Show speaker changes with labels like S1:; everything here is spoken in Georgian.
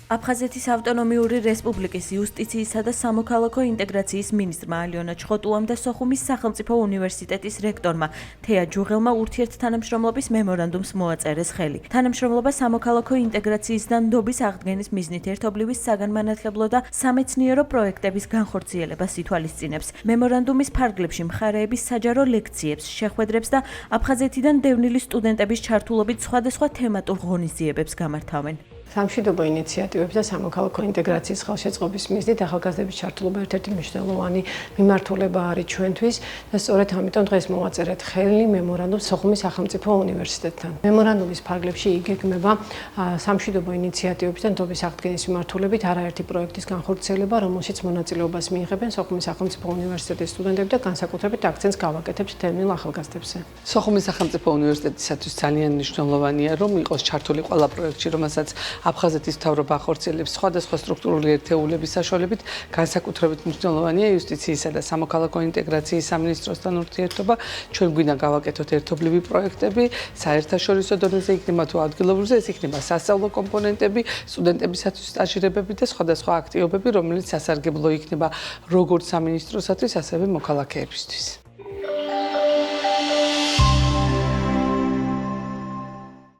S1: აფხაზეთის ავტონომიური რესპუბლიკის იუსტიციისა და სამოქალაქო ინტეგრაციის მინისტრმა ალიონა ჩხოტუამ და სოხუმის სახელმწიფო უნივერსიტეტის რექტორმა თეა ჯუღელმა ურთიერთთანამშრომლობის მემორანდუმს მოაწერეს ხელი. თანამშრომლობა სამოქალაქო ინტეგრაციის და ნდობის აღდგენის მიზნით ერთობლივი საგანმანათლებლო და სამეცნიერო პროექტების განხორციელებას ითვალისწინებს. მემორანდუმის ფარგლებში მხარეების საჯარო ლექციებს, შეხვედრებს და აფხაზეთიდან დევნილი სტუდენტების ჩართულობით სხვადასხვა თემატურ ღონისძიებებს გამართავენ.
S2: სამშვიდობო ინიციატივების და სამოქალაქო ინტეგრაციის ხელშეწყობის მიზნით ახალგაზრდების ჩართულობა ერთ-ერთი მნიშვნელოვანი მიმართულება არის ჩვენთვის და სწორედ ამიტომ დღეს მოვაწერეთ ხელი მემორანდუმს სოხუმის სახელმწიფო უნივერსიტეტთან. მემორანდუმის ფარგლებში იგეგმება სამშვიდობო ინიციატივების და ნდობის აღდგენის მიმართულებით არაერთი პროექტის განხორციელება, რომელშიც მონაწილეობას მიიღებენ სოხუმის სახელმწიფო უნივერსიტეტის სტუდენტები და განსაკუთრებით აქცენტს გავაკეთებთ დევნილ ახალგაზრდებზე.
S3: სოხუმის სახელმწიფო უნივერსიტეტისათვის ძალიან მნიშვნელოვანია, რომ იყოს ჩართული ყველა პროექტში, რომელსაც აფხაზეთის მთავრობა ახორციელებს სხვადასხვა სტრუქტურული ერთეულების საშუალებით, განსაკუთრებით მნიშვნელოვანია იუსტიციისა და სამოქალაქო ინტეგრაციის სამინისტროსთან ურთიერთობა. ჩვენ გვინდა გავაკეთოთ ერთობლივი პროექტები, საერთაშორისო დონეზე იქნება თუ ადგილობრივზე, ეს იქნება სასწავლო კომპონენტები, სტუდენტებისათვის სტაჟირებები და სხვადასხვა აქტივობები, რომელიც სასარგებლო იქნება როგორც სამინისტროსათვის, ასევე მოქალაქეებისთვის.